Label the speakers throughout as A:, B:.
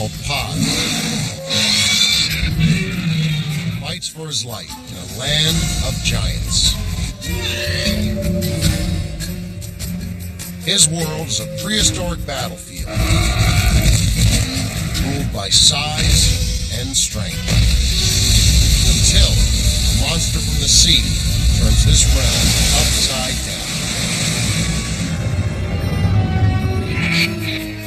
A: called Pod. Fights for his life in a land of giants. His world is a prehistoric battlefield, ruled by size and strength. Until a monster from the sea turns this realm upside down.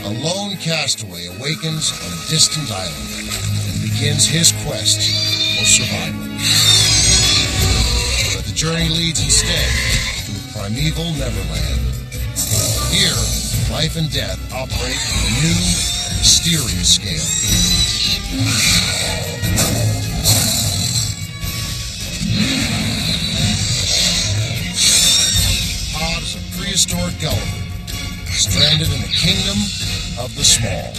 A: A lone castaway awakens on a distant island and begins his quest for survival. But the journey leads instead to a primeval Neverland. Here, life and death operate on a new and mysterious scale. Pod is a prehistoric Gulliver, stranded in the kingdom of the small.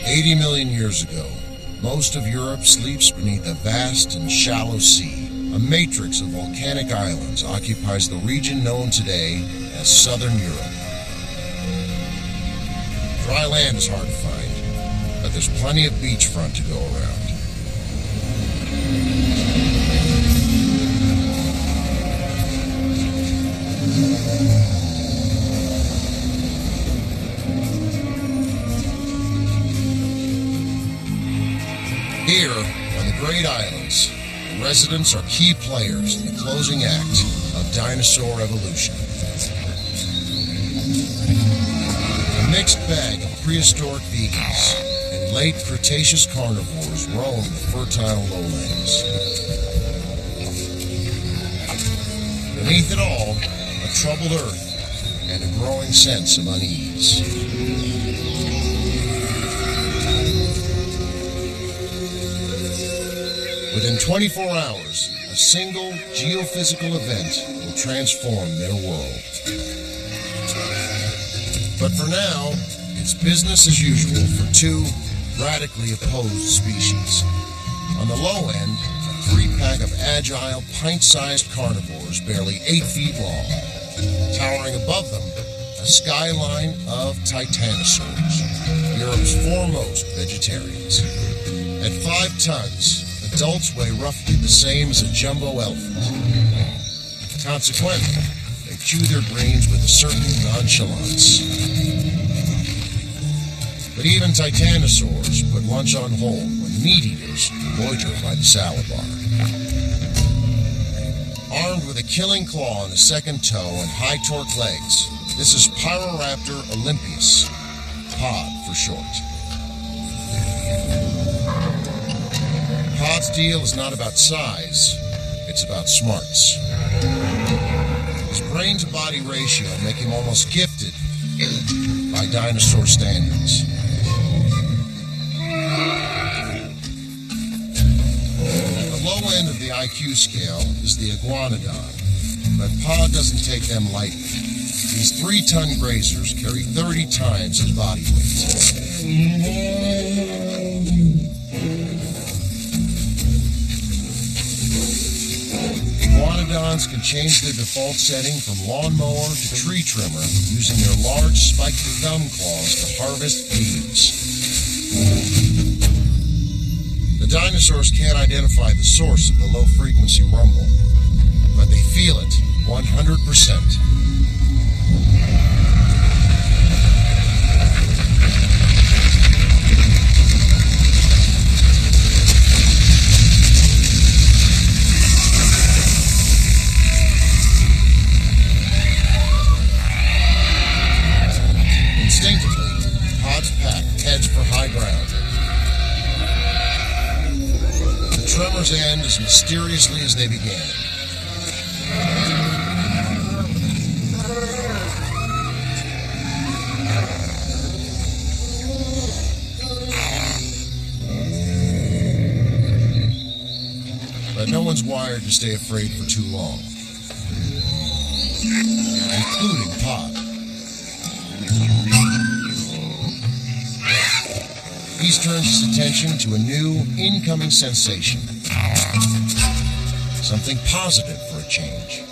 A: 80 million years ago, most of Europe sleeps beneath a vast and shallow sea. A matrix of volcanic islands occupies the region known today as Southern Europe. Dry land is hard to find, but there's plenty of beachfront to go around. Here, on the Great Islands, the residents are key players in the closing act of dinosaur evolution. A mixed bag of prehistoric vegans and late Cretaceous carnivores roam the fertile lowlands. Beneath it all, a troubled earth and a growing sense of unease. Within 24 hours, a single geophysical event will transform their world. But for now, it's business as usual for two radically opposed species. On the low end, a three-pack of agile, pint-sized carnivores barely 8 feet long. Towering above them, a skyline of titanosaurs, Europe's foremost vegetarians. At 5 tons, adults weigh roughly the same as a jumbo elephant. Consequently, they chew their brains with a certain nonchalance. But even titanosaurs put lunch on hold when meat-eaters loiter by the salad bar. Armed with a killing claw on the second toe and high-torque legs, this is Pyroraptor olympius, Pod for short. Pod's deal is not about size, it's about smarts. His brain-to-body ratio make him almost gifted by dinosaur standards. At the low end of the IQ scale is the iguanodon, but Pod doesn't take them lightly. These 3-ton grazers carry 30 times his body weight. Iguanodons can change their default setting from lawnmower to tree trimmer using their large spiked thumb claws to harvest leaves. The dinosaurs can't identify the source of the low-frequency rumble, but they feel it 100%. Tremors end as mysteriously as they began. But no one's wired to stay afraid for too long. including Pod. He's turned his attention to a new, incoming sensation. Something positive for a change.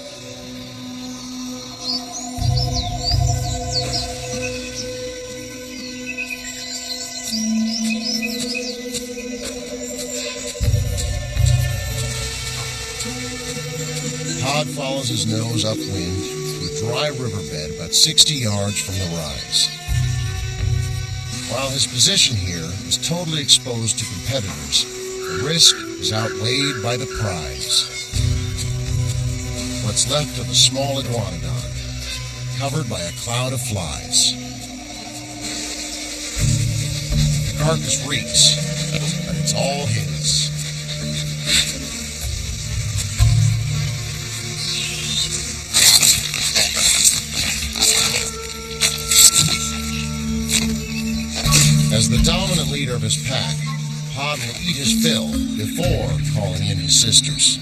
A: Pod follows his nose upwind to a dry riverbed about 60 yards from the rise. While his position here is totally exposed to competitors, the risk is outweighed by the prize. What's left of a small iguanodon, covered by a cloud of flies. The carcass reeks, but it's all his. As the dominant leader of his pack, Pod will eat his fill before calling in his sisters.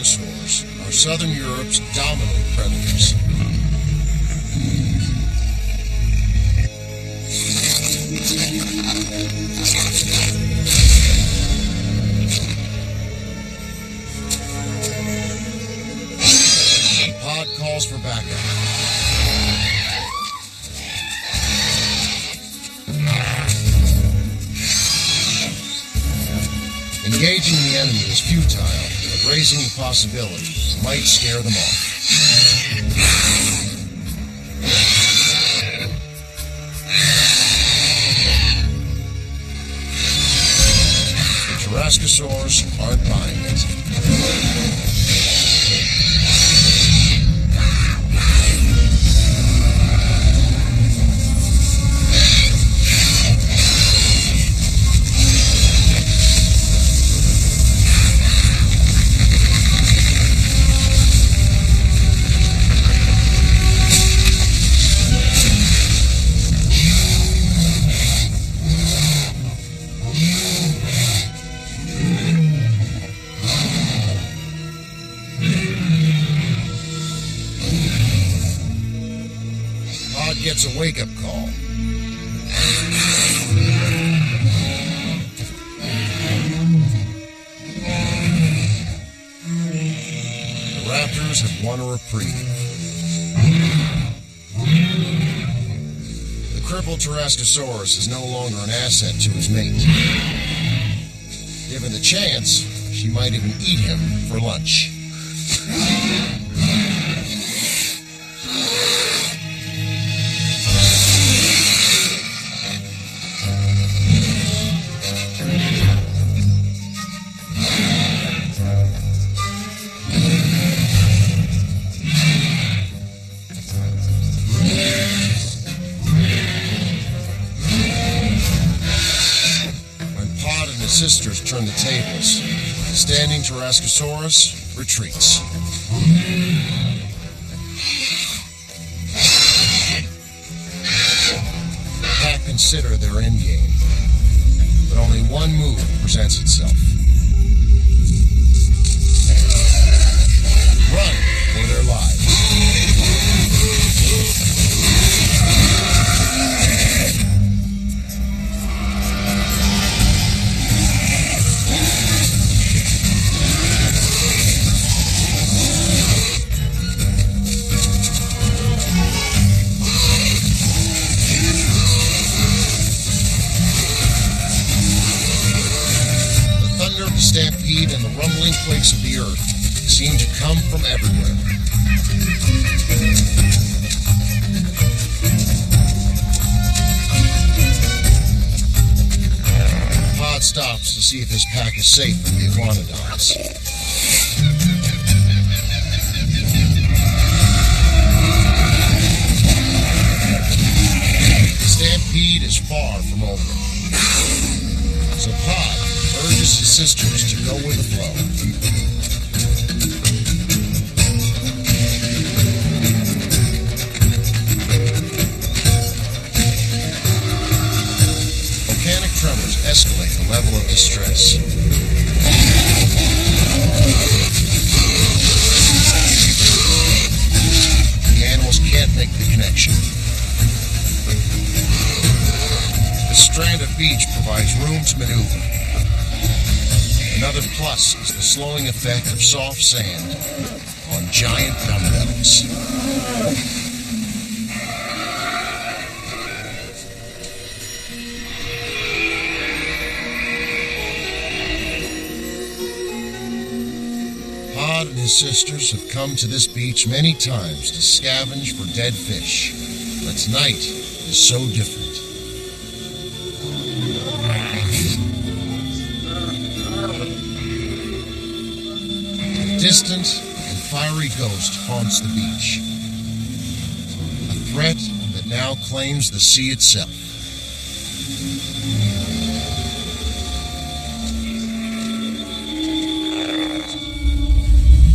A: Dinosaurs are Southern Europe's dominant predators. Pod calls for backup. Engaging the enemy is futile, but raising the possibility might scare them off. The Tarascosaurs aren't buying it. Gets a wake-up call. The Raptors have won a reprieve. The crippled Tarascosaurus is no longer an asset to his mate. Given the chance, she might even eat him for lunch. Sisters turn the tables. Standing Tarascosaurus retreats. The pack consider their endgame, but only one move presents itself. Run for their lives. Stampede and the rumbling quakes of the earth seem to come from everywhere. Pod stops to see if his pack is safe from the iguanodons. heat is far from over. So Pod urges his sisters to go with the flow. Volcanic tremors escalate the level of distress. The animals can't make the connection. The strand of beach provides room to maneuver. Another plus is the slowing effect of soft sand on giant dumbbells. Pod and his sisters have come to this beach many times to scavenge for dead fish, but tonight is so different. A distant and fiery ghost haunts the beach, a threat that now claims the sea itself.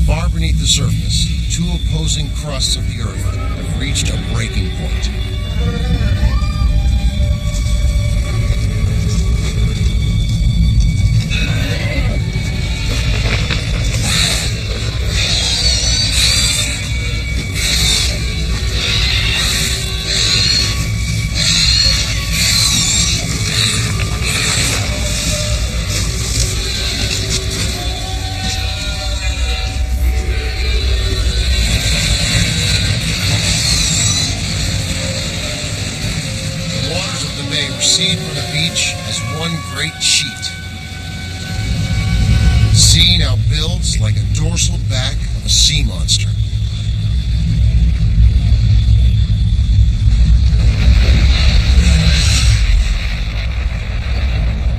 A: Far beneath the surface, two opposing crusts of the earth have reached a breaking point. Recede from the beach as one great sheet. The sea now builds like a dorsal back of a sea monster.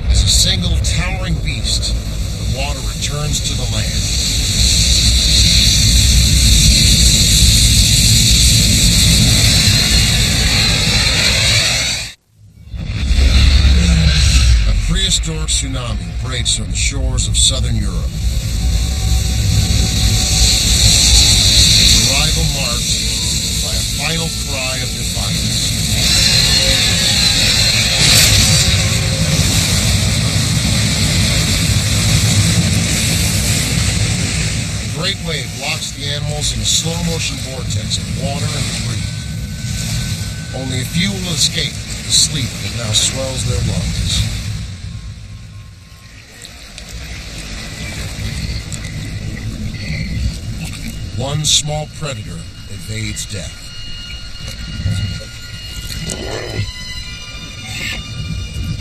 A: As a single towering beast, the water returns to the land. Prehistoric tsunami breaks from the shores of southern Europe. Its arrival marked by a final cry of defiance. The great wave locks the animals in a slow-motion vortex of water and debris. Only a few will escape the sleep that now swells their lungs. One small predator evades death.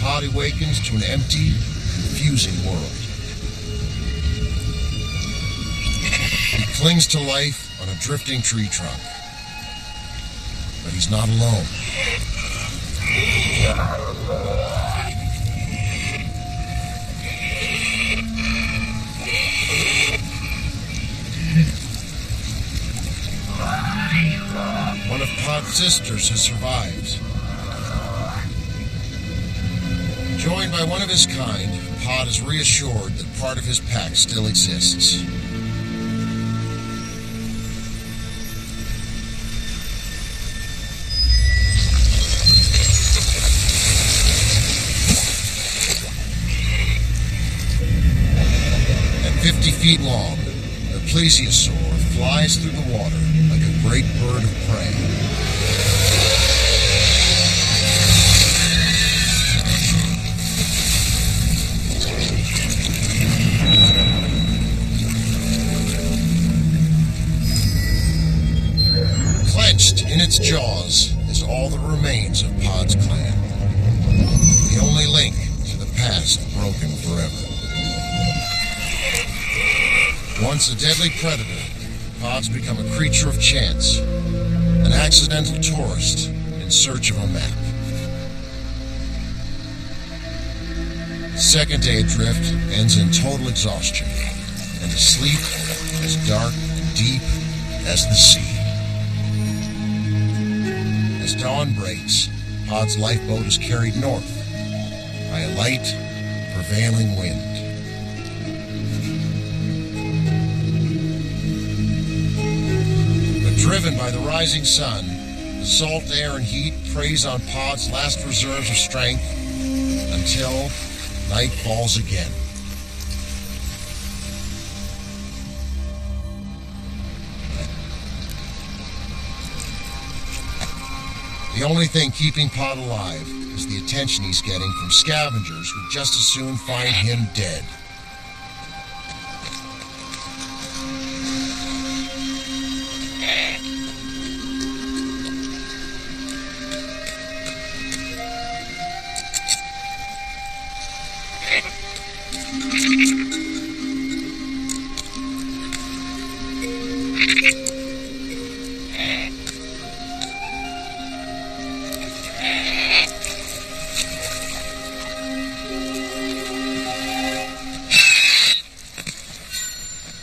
A: Pod awakens to an empty, confusing world. He clings to life on a drifting tree trunk. But he's not alone. One of Pod's sisters has survived. Joined by one of his kind, Pod is reassured that part of his pack still exists. At 50 feet long, the Dinosaur flies through the water like a great bird of prey. Clenched in its jaws is all that remains of Pod's clan. The only link to the past broken forever. Once a deadly predator, Pod's become a creature of chance, an accidental tourist in search of a map. Second day adrift ends in total exhaustion and a sleep as dark and deep as the sea. As dawn breaks, Pod's lifeboat is carried north by a light, prevailing wind. But driven by the rising sun, the salt air and heat preys on Pod's last reserves of strength until night falls again. The only thing keeping Pod alive is the attention he's getting from scavengers who just as soon find him dead.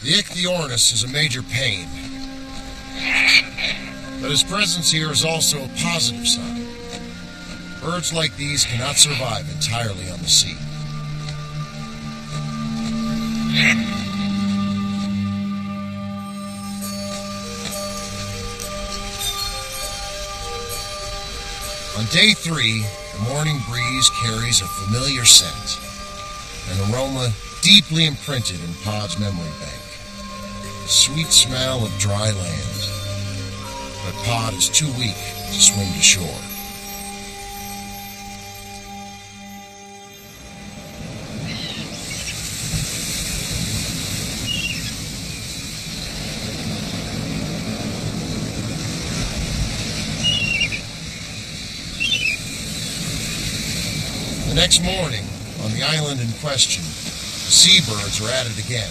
A: The Ichthyornis is a major pain, but his presence here is also a positive sign. Birds like these cannot survive entirely on the sea. On day 3, the morning breeze carries a familiar scent, an aroma deeply imprinted in Pod's memory bank. The sweet smell of dry land. But Pod is too weak to swim to shore. The next morning, on the island in question, the seabirds are at it again.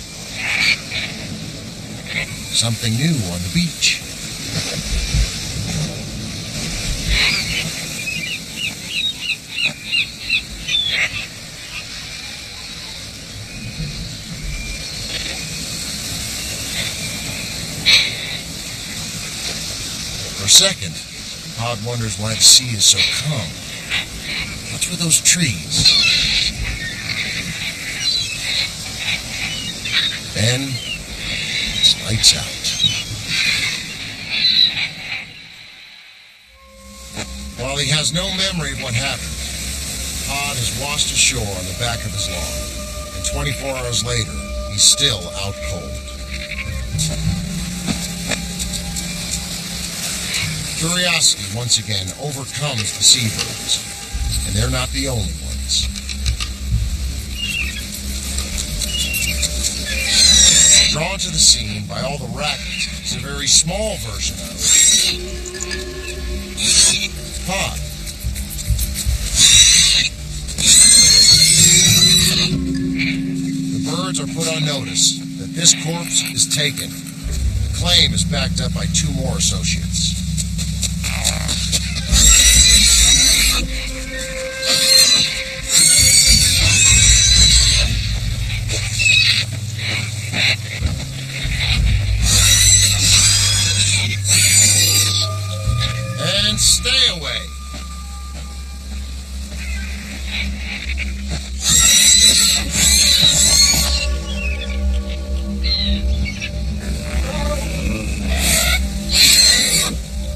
A: Something new on the beach. For a second, Pod wonders why the sea is so calm. What's with those trees? Then, it's lights out. While he has no memory of what happened, Pod is washed ashore on the back of his log, and 24 hours later, he's still out cold. Curiosity once again overcomes the seabirds, and they're not the only ones. Drawn to the scene by all the racket is a very small version of Pod. The birds are put on notice that this corpse is taken. The claim is backed up by 2 more associates. Stay away.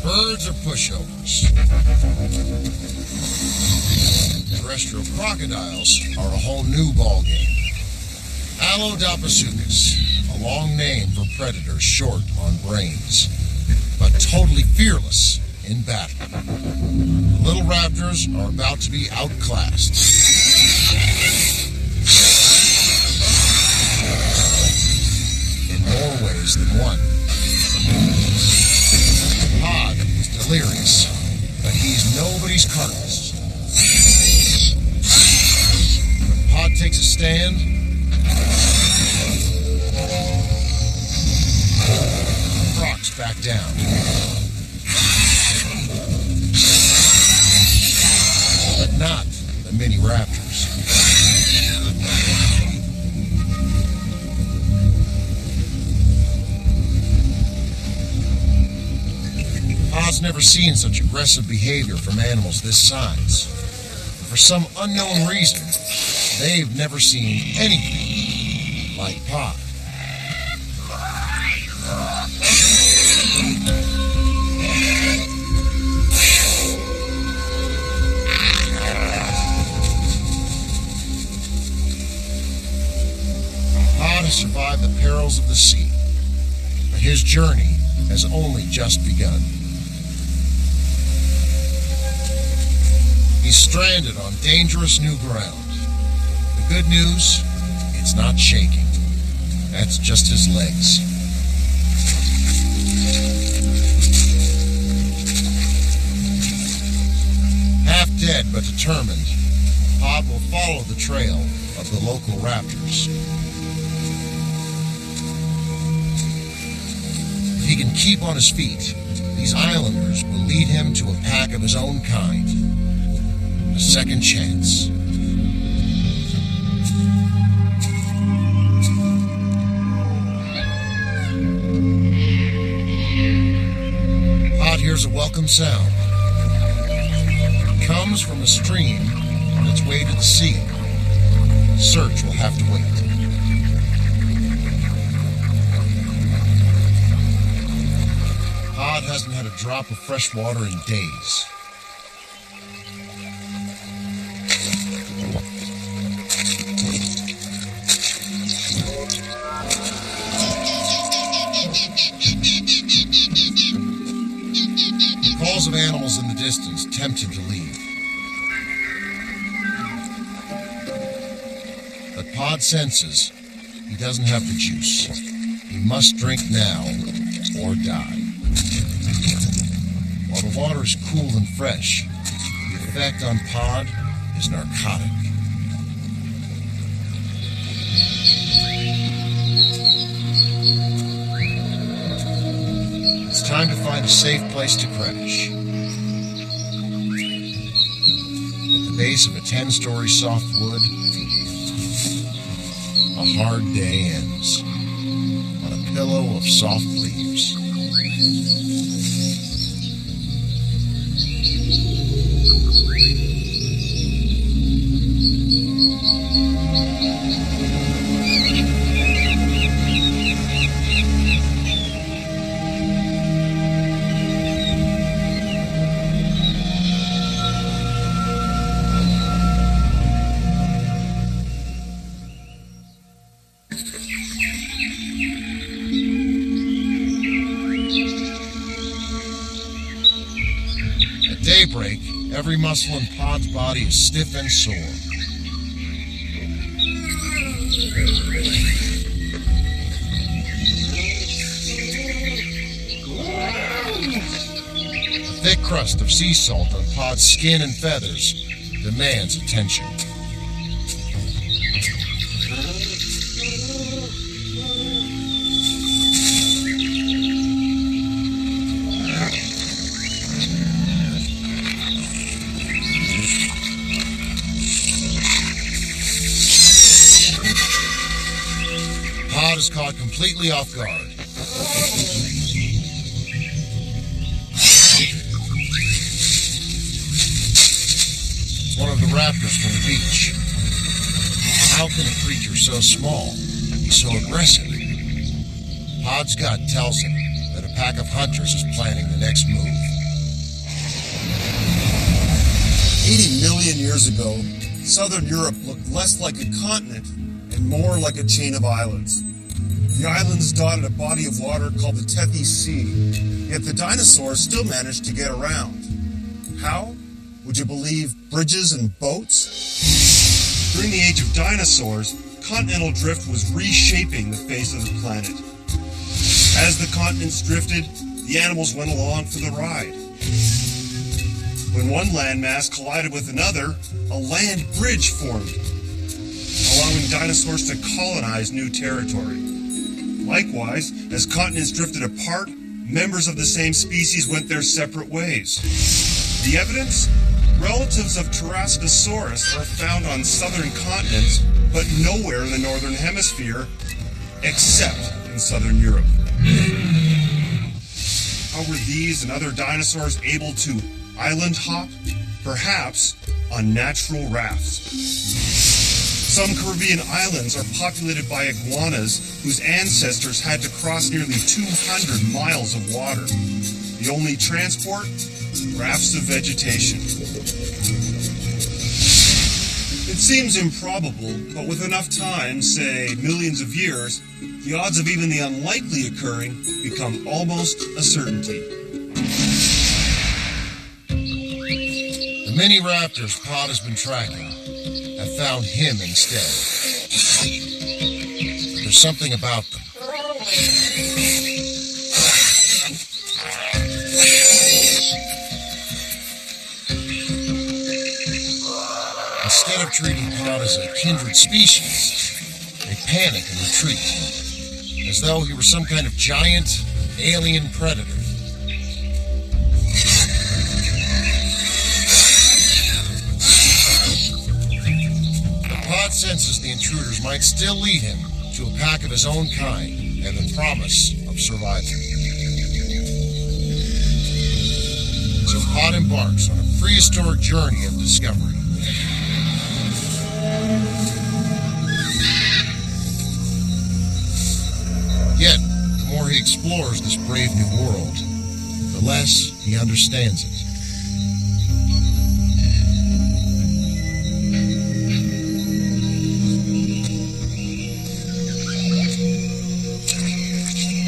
A: Birds are pushovers. Terrestrial crocodiles are a whole new ballgame. Allodopasuchus, a long name for predators short on brains, but totally fearless in battle. The little raptors are about to be outclassed. In more ways than one. Pod is delirious, but he's nobody's carcass. When Pod takes a stand, Crocs back down. But not the mini raptors. Pod's never seen such aggressive behavior from animals this size. For some unknown reason, they've never seen anything like Pod. Pod has survived the perils of the sea, but his journey has only just begun. He's stranded on dangerous new ground. The good news, it's not shaking. That's just his legs. Half dead but determined, Pod will follow the trail of the local raptors. If he can keep on his feet, these islanders will lead him to a pack of his own kind. A second chance. Pod hears a welcome sound. It comes from a stream on its way to the sea. Search will have to wait. Pod hasn't had a drop of fresh water in days. The calls of animals in the distance tempt him to leave. But Pod senses he doesn't have the juice. He must drink now or die. While the water is cool and fresh, the effect on Pod is narcotic. It's time to find a safe place to crash. At the base of a 10-story softwood, a hard day ends on a pillow of soft leaves. Daybreak, every muscle in Pod's body is stiff and sore. The thick crust of sea salt on Pod's skin and feathers demands attention. Pod is caught completely off guard. It's one of the raptors from the beach. How can a creature so small be so aggressive? Pod's gut tells him that a pack of hunters is planning the next move.
B: 80 million years ago, southern Europe looked less like a continent and more like a chain of islands. The islands dotted a body of water called the Tethys Sea, yet the dinosaurs still managed to get around. How? Would you believe bridges and boats? During the age of dinosaurs, continental drift was reshaping the face of the planet. As the continents drifted, the animals went along for the ride. When one landmass collided with another, a land bridge formed, allowing dinosaurs to colonize new territory. Likewise, as continents drifted apart, members of the same species went their separate ways. The evidence? Relatives of Pteranodontosaurus are found on southern continents, but nowhere in the northern hemisphere, except in southern Europe. How were these and other dinosaurs able to island hop? Perhaps on natural rafts. Some Caribbean islands are populated by iguanas whose ancestors had to cross nearly 200 miles of water. The only transport? Rafts of vegetation. It seems improbable, but with enough time, say millions of years, the odds of even the unlikely occurring become almost a certainty.
A: The mini raptors Pod has been tracking have found him instead. There's something about them. Instead of treating Pod as a kindred species, they panic and retreat, as though he were some kind of giant alien predator. Pod senses the intruders might still lead him to a pack of his own kind and the promise of survival. So Pod embarks on a prehistoric journey of discovery. Yet, the more he explores this brave new world, the less he understands it.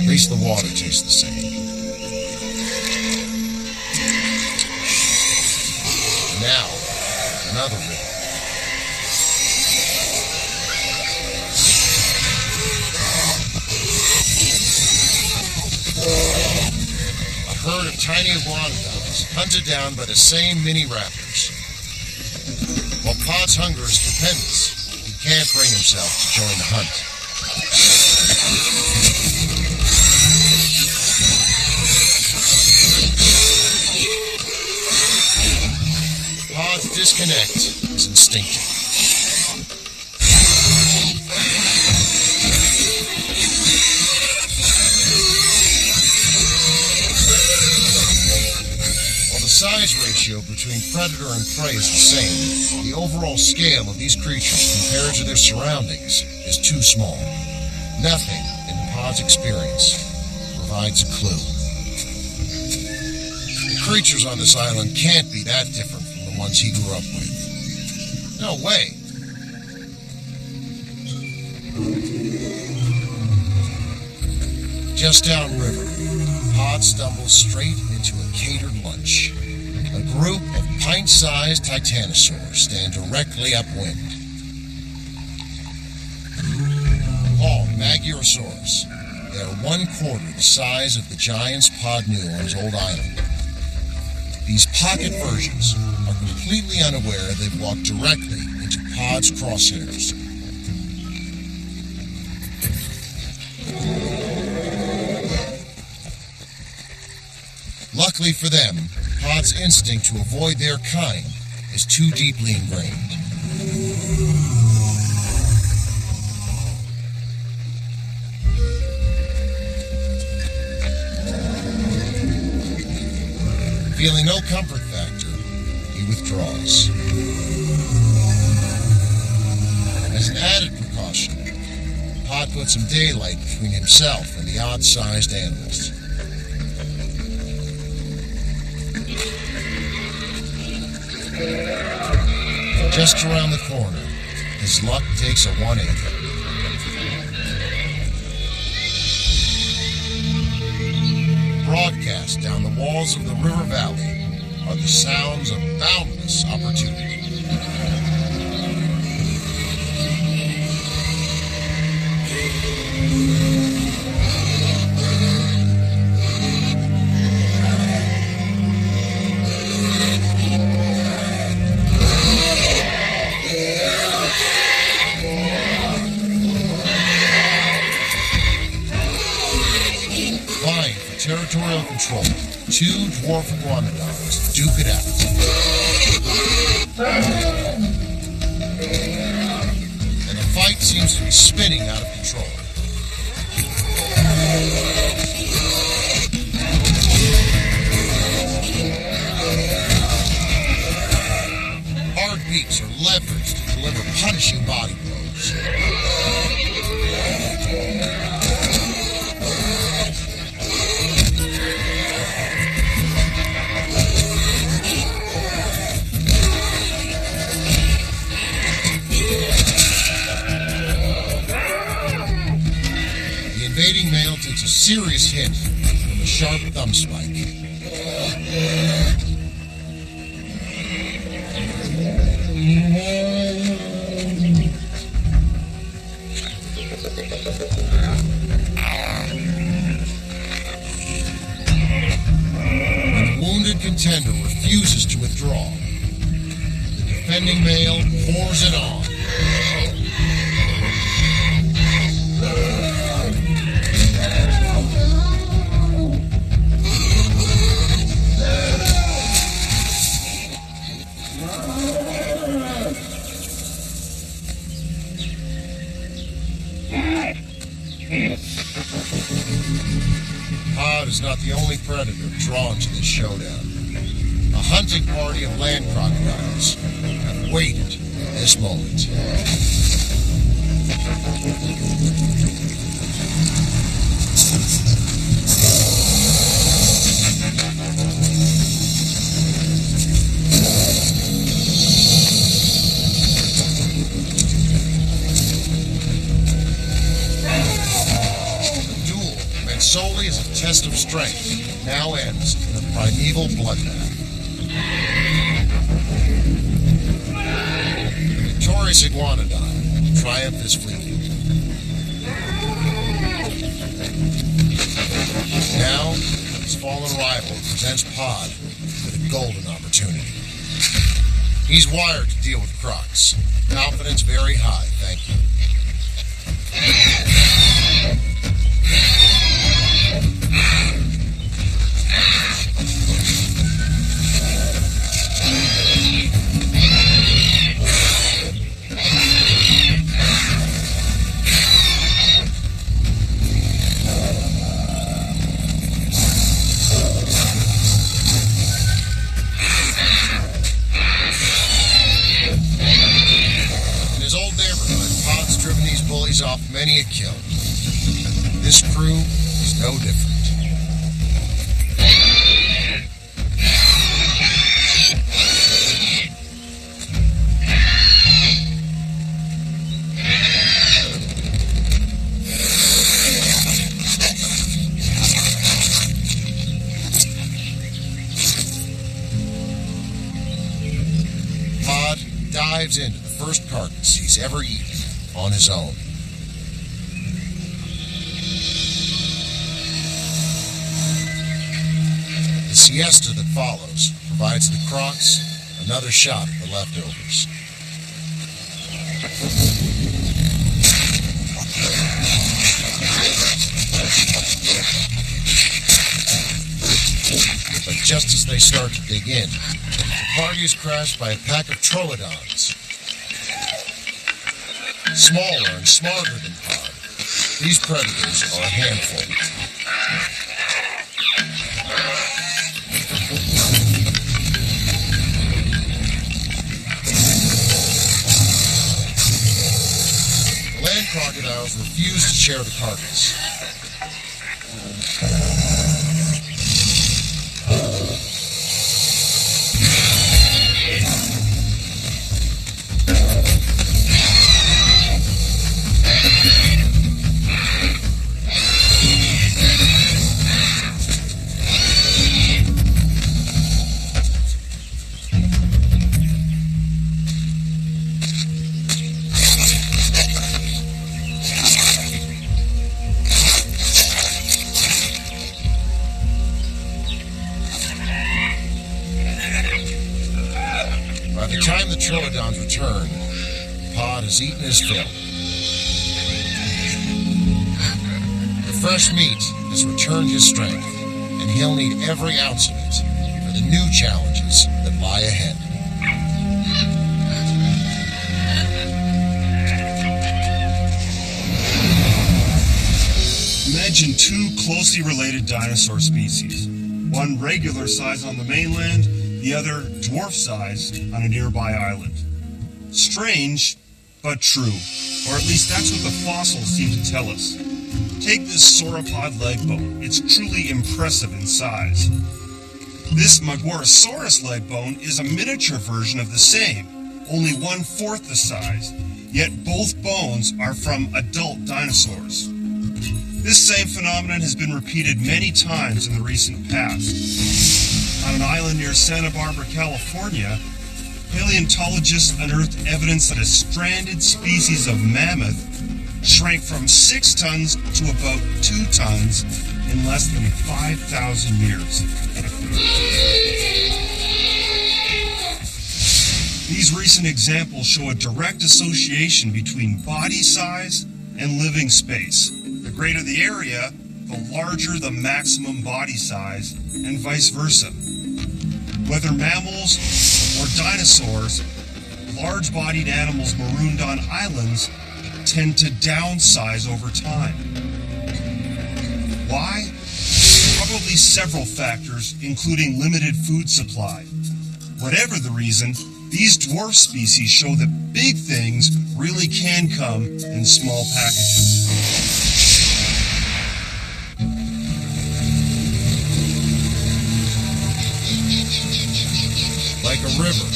A: At least the water tastes the same. Now, another river. A herd of tiny iguanodons hunted down by the same mini raptors. While Pod's hunger is stupendous, he can't bring himself to join the hunt. Pod's disconnect is instinctive. While the size ratio between predator and prey is the same, the overall scale of these creatures compared to their surroundings is too small. Nothing in Pod's experience provides a clue. The creatures on this island can't be that different from the ones he grew up with. No way. Just downriver, Pod stumbles straight into a catered lunch. A group of pint-sized titanosaurs stand directly upwind. All Maggiorosaurus. They are 1/4 the size of the giants Pod knew on his old island. These pocket versions are completely unaware they've walked directly into Pod's crosshairs. Luckily for them, Pod's instinct to avoid their kind is too deeply ingrained. Feeling no comfort factor, he withdraws. As an added precaution, Pod puts some daylight between himself and the odd-sized animals. Just around the corner, his luck takes a 180. Broadcast down the walls of the river valley are the sounds of boundless opportunity. Territorial control. 2 dwarf iguanodons duke it out. And the fight seems to be spinning out of control. sweeps are leveraged to deliver punishing body blows. The invading male takes a serious hit from a sharp thumb spike. When the wounded contender refuses to withdraw, the defending male pours it on. Pod is not the only predator drawn to this showdown. A hunting party of land crocodiles have waited for this moment. Solely as a test of strength, now ends in a primeval bloodbath. The victorious iguanodon triumph is fleeting. Now, his fallen rival presents Pod with a golden opportunity. He's wired to deal with crocs. Confidence very high, thank you. Off many a kill. This crew is no different. Pod dives into the first carcass he's ever eaten on his own. The siesta that follows provides the crocs another shot at the leftovers. But just as they start to dig in, the party is crashed by a pack of troodons. Smaller and smarter than Pod, these predators are a handful. Crocodiles refuse to share the carcass. By the time the troodons return, Pod has eaten his fill. The fresh meat has returned his strength, and he'll need every ounce of it for the new challenges that lie ahead.
B: Imagine two closely related dinosaur species. One regular size on the mainland, the other dwarf size on a nearby island. Strange, but true. Or at least that's what the fossils seem to tell us. Take this sauropod leg bone. It's truly impressive in size. This Magorosaurus leg bone is a miniature version of the same, only 1/4 the size, yet both bones are from adult dinosaurs. This same phenomenon has been repeated many times in the recent past. On an island near Santa Barbara, California, paleontologists unearthed evidence that a stranded species of mammoth shrank from 6 tons to about 2 tons in less than 5,000 years. These recent examples show a direct association between body size and living space. The greater the area, the larger the maximum body size, and vice versa. Whether mammals or dinosaurs, large-bodied animals marooned on islands tend to downsize over time. Why? Probably several factors, including limited food supply. Whatever the reason, these dwarf species show that big things really can come in small packages.
A: Like a river,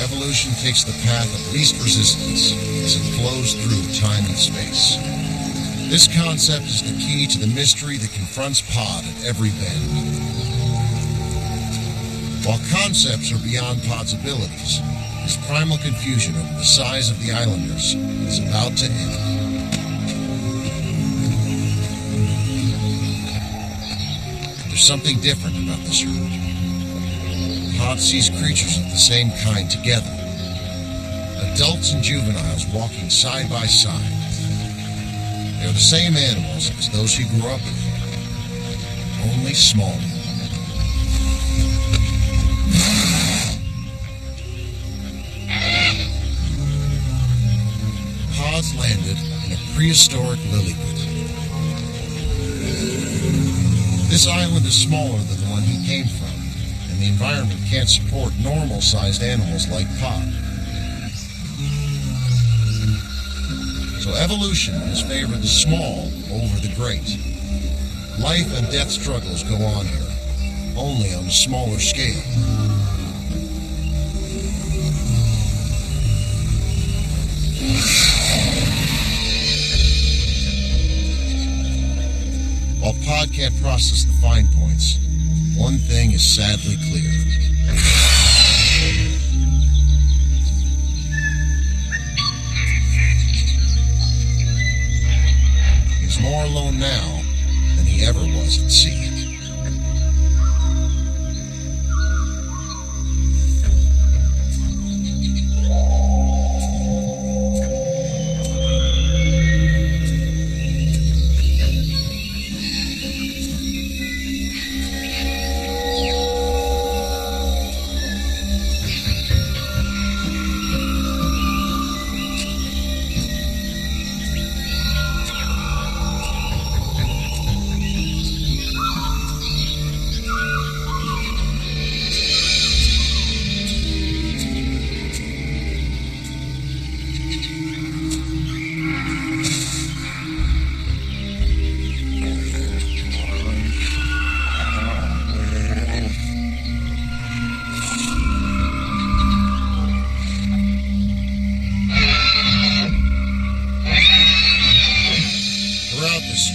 A: evolution takes the path of least resistance as it flows through time and space. This concept is the key to the mystery that confronts Pod at every bend. While concepts are beyond Pod's abilities, his primal confusion over the size of the islanders is about to end. There's something different about this route. Pod sees creatures of the same kind together. Adults and juveniles walking side by side. They're the same animals as those he grew up with, only smaller. Pod's landed in a prehistoric lily pit. This island is smaller than the one he came from, and the environment can't support normal-sized animals like Pod. So evolution has favored the small over the great. Life and death struggles go on here, only on a smaller scale. While Pod can't process the fine points, one thing is sadly clear. He's more alone now than he ever was at sea.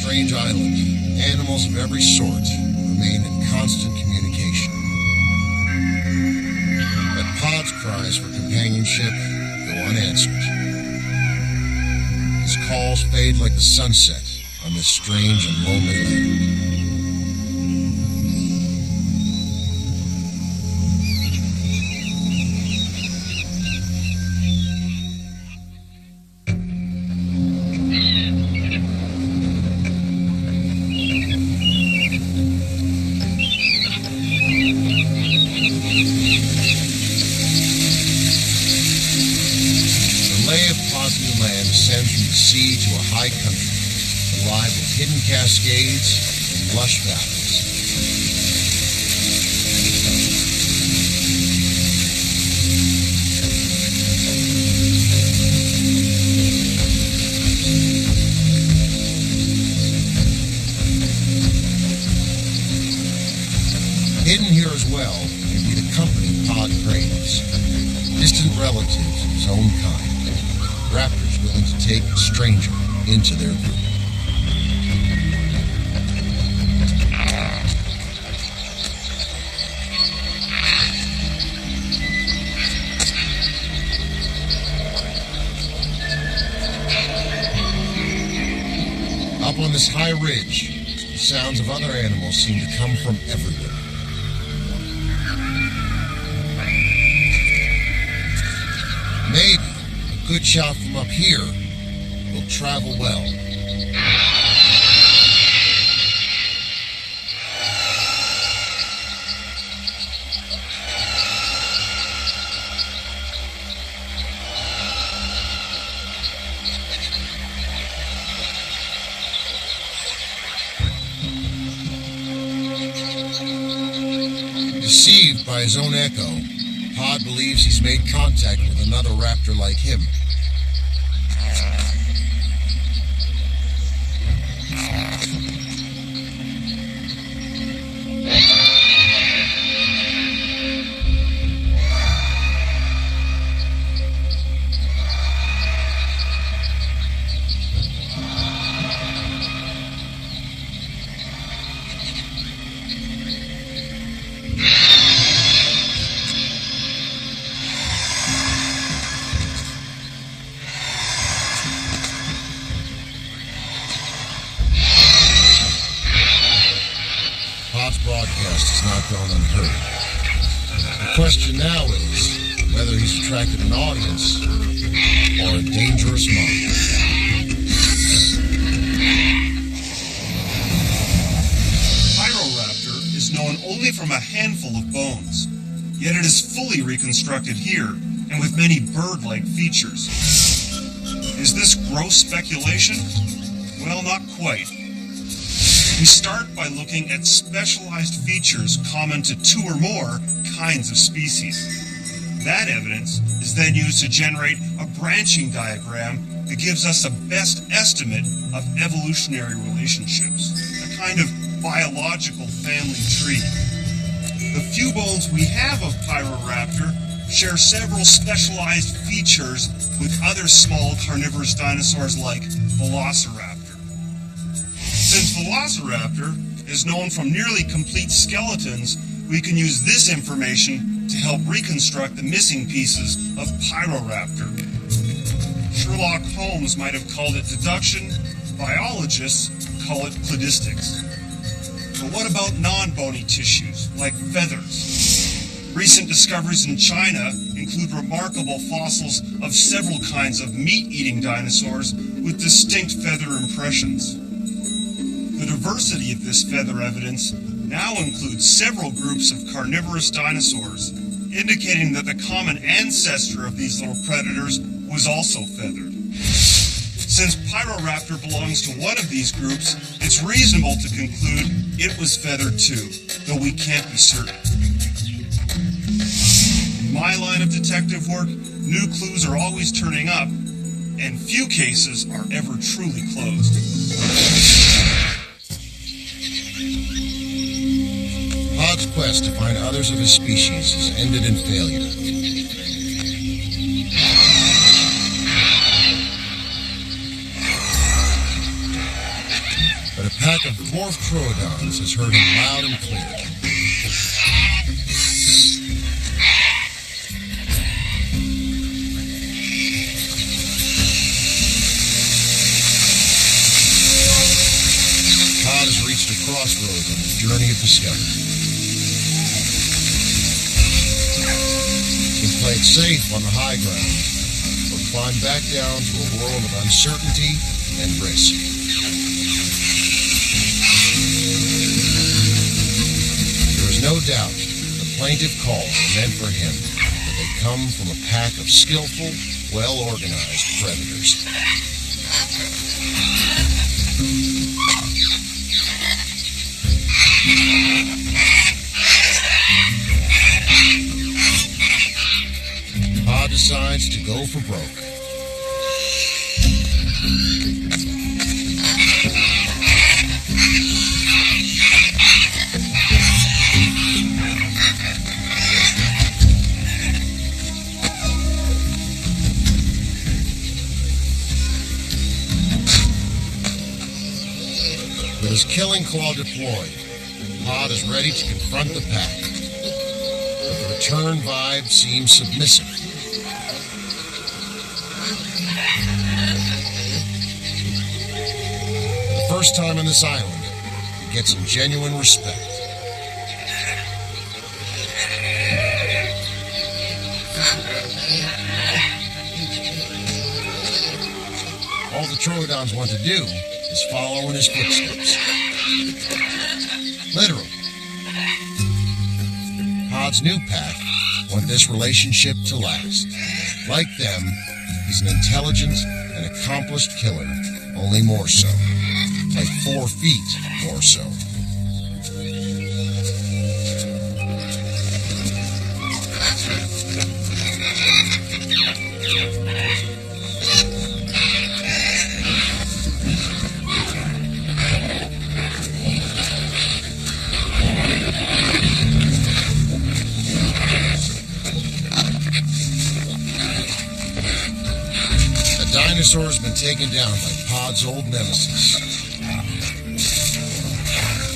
A: Strange island, animals of every sort remain in constant communication. But Pod's cries for companionship go unanswered. His calls fade like the sunset on this strange and lonely land. Descends from the sea to a high country, alive with hidden cascades and lush valleys. well may be the company Pod craves. Distant relatives of his own kind. Raptors willing to take a stranger into their group. Up on this high ridge, the sounds of other animals seem to come from everywhere. Maybe a good shot from up here will travel well. Deceived by his own echo, Pod believes he's made contact with another raptor like him. Pod's broadcast has not gone unheard. The question now is whether he's attracted an audience or a dangerous mob.
B: Pyroraptor is known only from a handful of bones, yet it is fully reconstructed here and with many bird-like features. Is this gross speculation? Well, not quite. We start by looking at specialized features common to two or more kinds of species. That evidence is then used to generate a branching diagram that gives us a best estimate of evolutionary relationships, a kind of biological family tree. The few bones we have of Pyroraptor share several specialized features with other small carnivorous dinosaurs like Velociraptor. Since Velociraptor is known from nearly complete skeletons, we can use this information to help reconstruct the missing pieces of Pyroraptor. Sherlock Holmes might have called it deduction, biologists call it cladistics. But what about non-bony tissues, like feathers? Recent discoveries in China include remarkable fossils of several kinds of meat-eating dinosaurs with distinct feather impressions. The diversity of this feather evidence now includes several groups of carnivorous dinosaurs, indicating that the common ancestor of these little predators was also feathered. Since Pyroraptor belongs to one of these groups, it's reasonable to conclude it was feathered too, though we can't be certain. In my line of detective work, new clues are always turning up, and few cases are ever truly closed.
A: Pod's quest to find others of his species has ended in failure. But a pack of dwarf troodons has heard him loud and clear. Pod has reached a crossroads on his journey of discovery. Play it safe on the high ground, or climb back down to a world of uncertainty and risk. There is no doubt the plaintive calls are meant for him, that they come from a pack of skillful, well-organized predators. Pod decides to go for broke. his killing claw deployed, Pod is ready to confront the pack. But the return vibe seems submissive. The first time on this island, he gets some genuine respect. All the Troodons want to do is follow in his footsteps. Literally. Pod's new pack want this relationship to last. Like them, he's an intelligent and accomplished killer, only more so. Like 4 feet more so. Dinosaur's been taken down by Pod's old nemesis.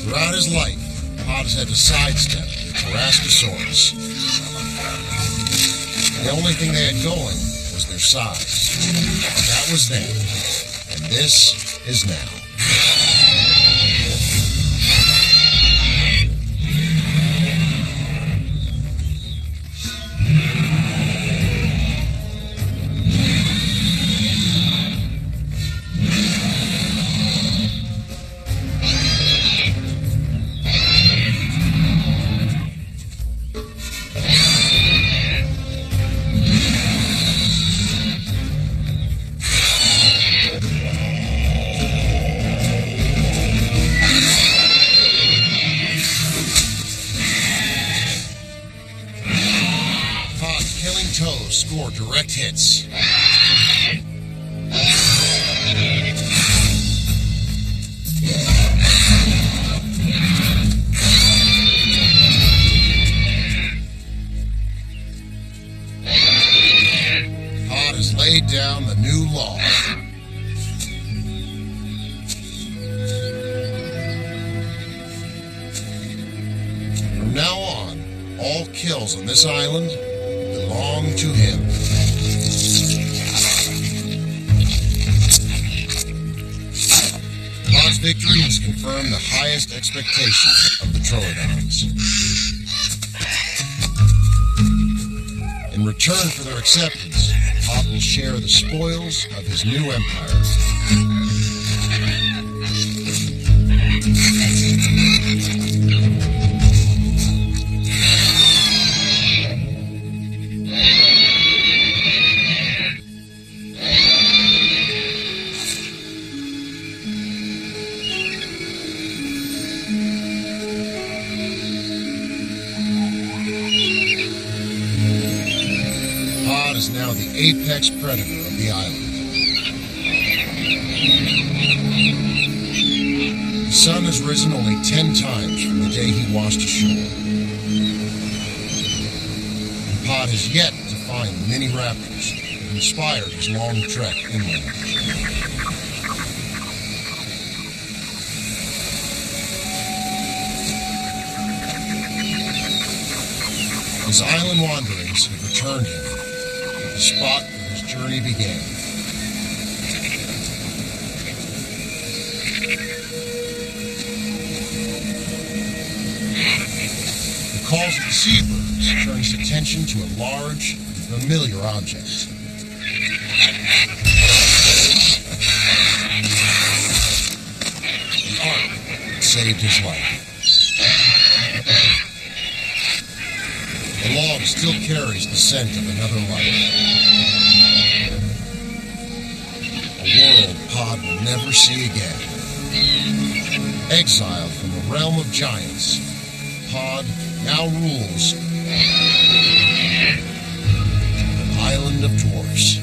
A: Throughout his life, Pod has had to sidestep the Tyrannosaurus. The only thing they had going was their size. That was then, and this is now. Score direct hits. Pod has laid down the new law. From now on, all kills on this island belong to him. Pod's victory has confirmed the highest expectations of the Troodons. In return for their acceptance, Pod will share the spoils of his new empire. Is now the apex predator of the island. The sun has risen only 10 times from the day he washed ashore. And Pod has yet to find the mini raptors that inspired his long trek inland. His island wanderings have returned him the spot where his journey began. The calls of the seabirds turn his attention to a large, familiar object. The ark that saved his life. The log still carries the scent of another life. A world Pod will never see again. Exiled from the realm of giants, Pod now rules an island of dwarfs.